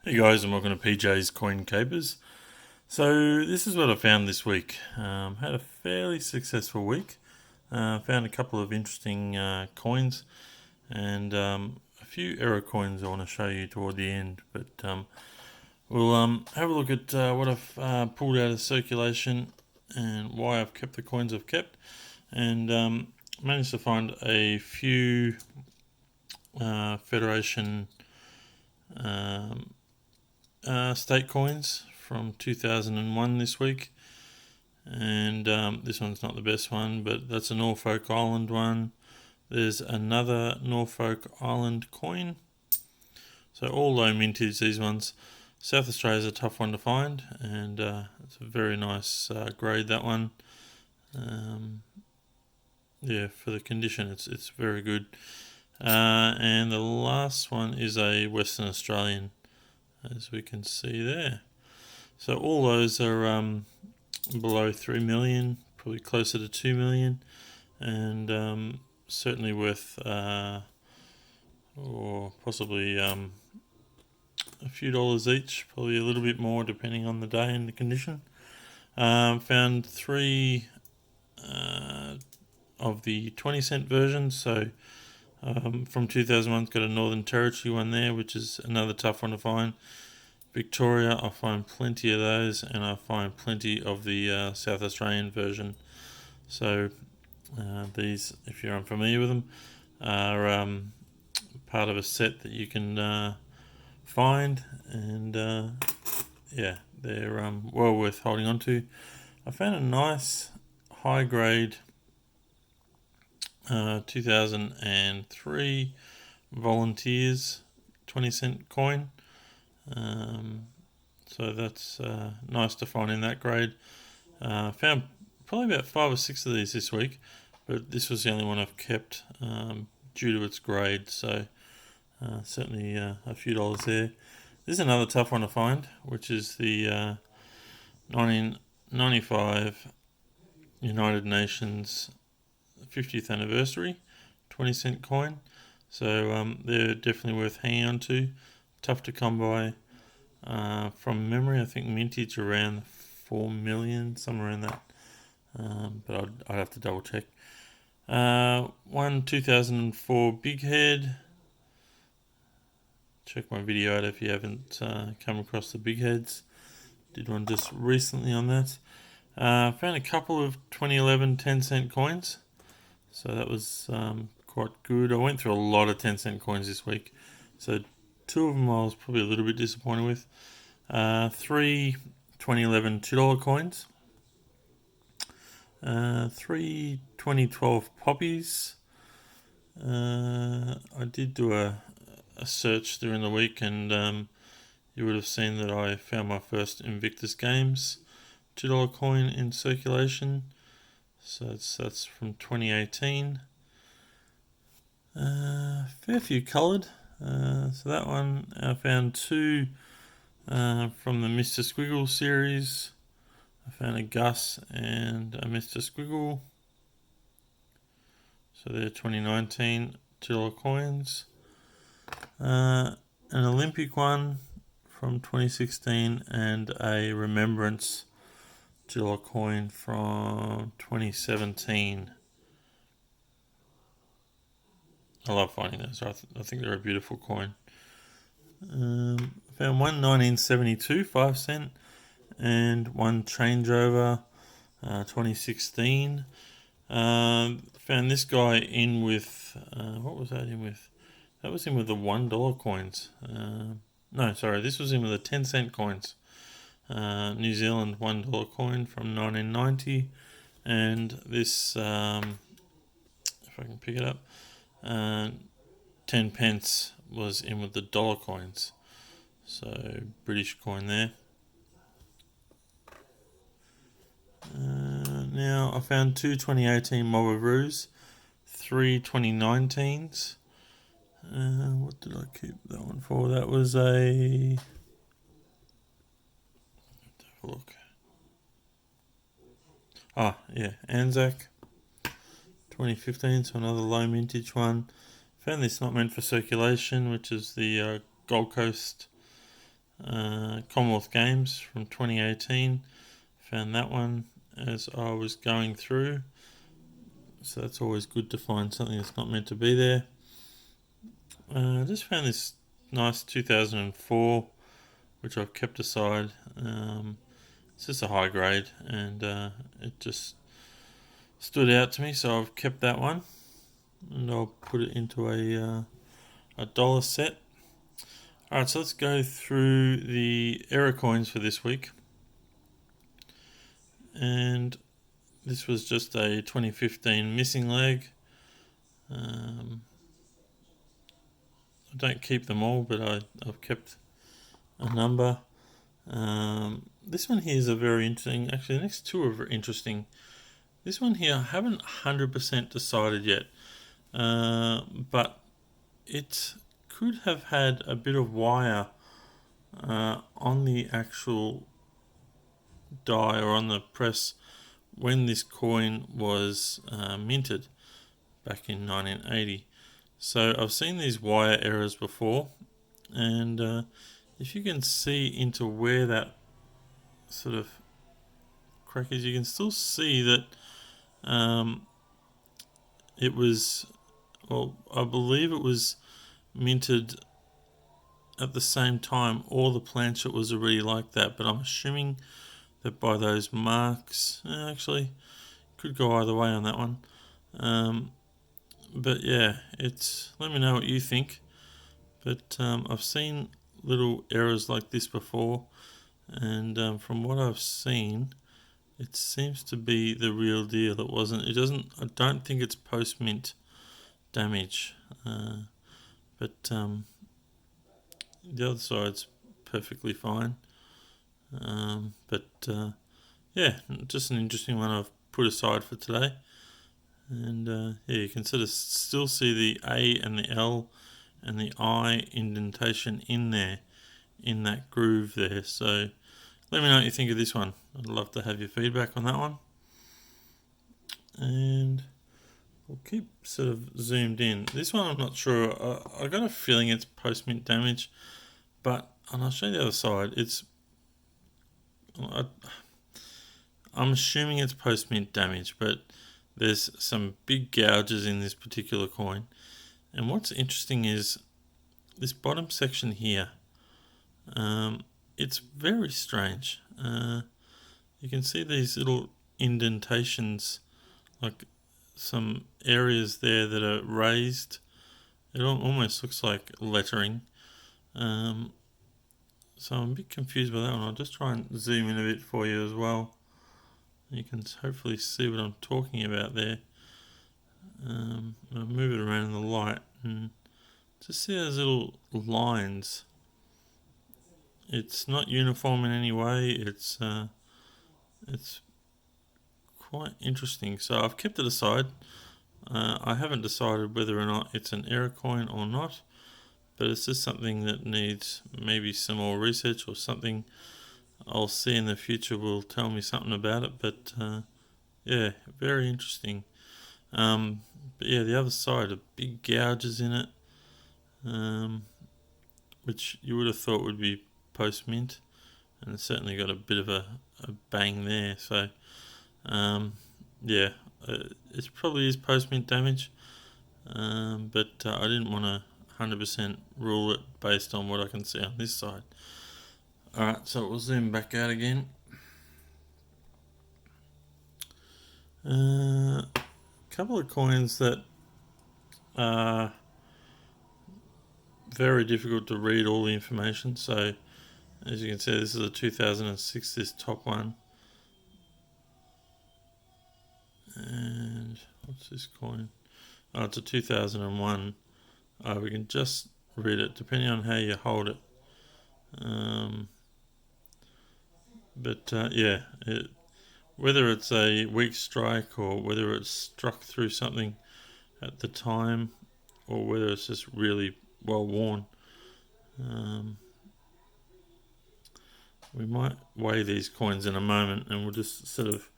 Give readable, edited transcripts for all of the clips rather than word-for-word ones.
Hey guys, and welcome to PJ's Coin Capers. So this is what I found this week. Had a fairly successful week. Found a couple of interesting coins and a few error coins I want to show you toward the end. But we'll have a look at what I've pulled out of circulation and why I've kept the coins I've kept. And managed to find a few Federation state coins from 2001 this week, and this one's not the best one, but that's a Norfolk Island one. There's another Norfolk Island coin, so all low mintage, these ones. South Australia's a tough one to find, and it's a very nice grade, that one. Yeah, for the condition it's very good. And the last one is a Western Australian, as we can see there. So all those are below 3 million, probably closer to 2 million, and certainly worth or possibly a few dollars each, probably a little bit more depending on the day and the condition. Found three of the 20-cent versions. So from 2001, got a Northern Territory one there, which is another tough one to find. Victoria, I find plenty of those, and I find plenty of the South Australian version. So these, if you're unfamiliar with them, are part of a set that you can find, and yeah, they're well worth holding on to. I found a nice high grade 2003 Volunteers 20-cent coin. So that's nice to find in that grade. Found probably about 5 or 6 of these this week, but this was the only one I've kept due to its grade. So certainly a few dollars there. This is another tough one to find, which is the 1995 United Nations 50th anniversary 20-cent coin. So they're definitely worth hanging on to. Tough to come by. From memory, I think mintage around 4 million, somewhere around that. But I'd have to double check. One 2004 Big Head. Check my video out if you haven't come across the Big Heads. Did one just recently on that. Found a couple of 2011 10-cent coins. So that was quite good. I went through a lot of 10-cent coins this week. So 2 of them I was probably a little bit disappointed with. 3 2011 $2 coins. 3 2012 poppies. I did do a search during the week, and you would have seen that I found my first Invictus Games $2 coin in circulation. So that's from 2018. Fair few coloured. So that one, I found 2 from the Mr. Squiggle series. I found a Gus and a Mr. Squiggle. So they're 2019 $2 coins. An Olympic one from 2016, and a Remembrance $2 coin from 2017. I love finding those. I think they're a beautiful coin. Found one 1972 5-cent, and one changeover 2016. Found this guy in with what was that in with? That was in with the $1 coins. No, sorry, this was in with the 10-cent coins. New Zealand $1 coin from 1990, and this, if I can pick it up, 10 pence was in with the dollar coins. So British coin there. Now I found 2 2018 Mob of Ruse, 3 2019s. What did I keep that one for? That was a... Have a look. Yeah, Anzac 2015, so another low mintage one. Found this not meant for circulation, which is the Gold Coast Commonwealth Games from 2018. Found that one as I was going through. So that's always good to find something that's not meant to be there. I just found this nice 2004, which I've kept aside. It's just a high grade, and it just stood out to me, so I've kept that one, and I'll put it into a dollar set. Alright, so let's go through the error coins for this week. And this was just a 2015 missing leg. I don't keep them all, but I've kept a number. This one here is a very interesting, actually the next two are very interesting. This one here I haven't 100% decided yet, but it could have had a bit of wire on the actual die or on the press when this coin was minted back in 1980. So I've seen these wire errors before, and if you can see into where that sort of crack is, you can still see that it was, well, I believe it was minted at the same time, or the planchet was already like that, but I'm assuming that by those marks, actually could go either way on that one. But yeah, let me know what you think. But I've seen little errors like this before, and from what I've seen, it seems to be the real deal. I don't think it's post mint damage, but the other side's perfectly fine. Yeah, just an interesting one I've put aside for today. And yeah, you can sort of still see the A and the L and the I indentation in there, in that groove there. So let me know what you think of this one. I'd love to have your feedback on that one. And we'll keep sort of zoomed in. This one I'm not sure. I got a feeling it's post mint damage, and I'll show you the other side. I'm assuming it's post mint damage, but there's some big gouges in this particular coin. And what's interesting is this bottom section here. It's very strange. You can see these little indentations, like some areas there that are raised. It almost looks like lettering. So I'm a bit confused by that one. I'll just try and zoom in a bit for you as well. You can hopefully see what I'm talking about there. I'll move it around in the light and just see those little lines. It's not uniform in any way. It's quite interesting. So I've kept it aside. I haven't decided whether or not it's an error coin or not, but it's just something that needs maybe some more research, or something I'll see in the future will tell me something about it. But yeah, very interesting. But yeah, the other side are big gouges in it, which you would have thought would be post mint, and it's certainly got a bit of a bang there. So yeah, it probably is post mint damage, but I didn't want to 100% rule it based on what I can see on this side. Alright, so we'll zoom back out again. Couple of coins that are very difficult to read all the information. So as you can see, this is a 2006, this top one. And what's this coin? Oh, it's a 2001. We can just read it depending on how you hold it. Yeah, whether it's a weak strike, or whether it's struck through something at the time, or whether it's just really well worn. We might weigh these coins in a moment, and we'll just sort of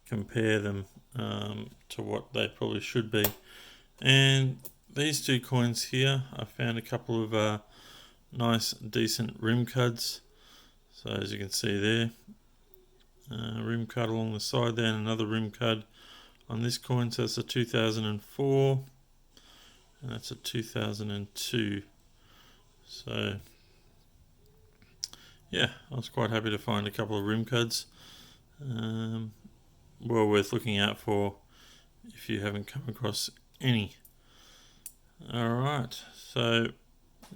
compare them to what they probably should be. And these two coins here, I found a couple of nice decent rim cuds. So as you can see there, rim cut along the side there, and another rim cut on this coin. So that's a 2004, and that's a 2002. So yeah, I was quite happy to find a couple of rim cuds. Well worth looking out for if you haven't come across any. Alright, so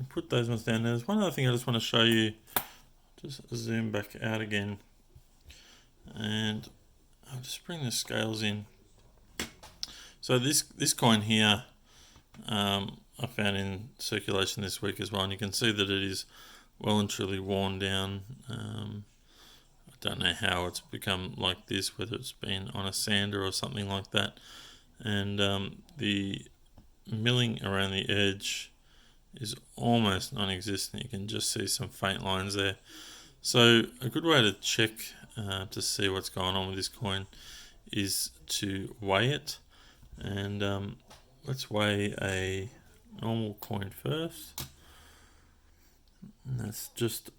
put those ones down. There's one other thing I just want to show you. Just zoom back out again, and I'll just bring the scales in. So this coin here, I found in circulation this week as well, and you can see that it is well and truly worn down. I don't know how it's become like this, whether it's been on a sander or something like that, and the milling around the edge is almost non-existent. You can just see some faint lines there. So a good way to check to see what's going on with this coin is to weigh it, and let's weigh a normal coin first. And that's just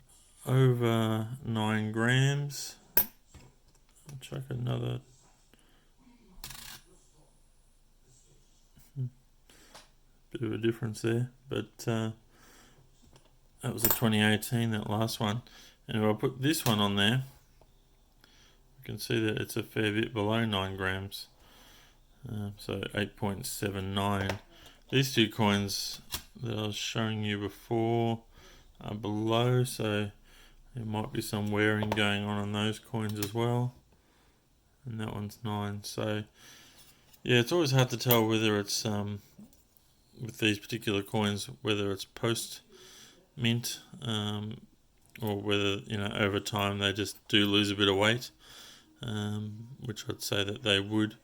over 9 grams. I'll check another. Bit of a difference there, but that was a 2018, that last one. And if I put this one on there, you can see that it's a fair bit below 9 grams. So 8.79. These two coins that I was showing you before are below, so there might be some wearing going on those coins as well. And that one's 9. So yeah, it's always hard to tell whether it's with these particular coins, whether it's post mint or whether, you know, over time they just do lose a bit of weight, which I'd say that they would.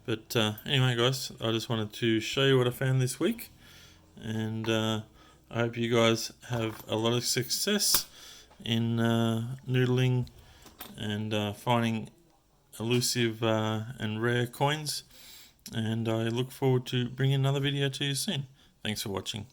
But anyway guys, I just wanted to show you what I found this week, and I hope you guys have a lot of success in noodling and finding elusive and rare coins, and I look forward to bringing another video to you soon. Thanks for watching.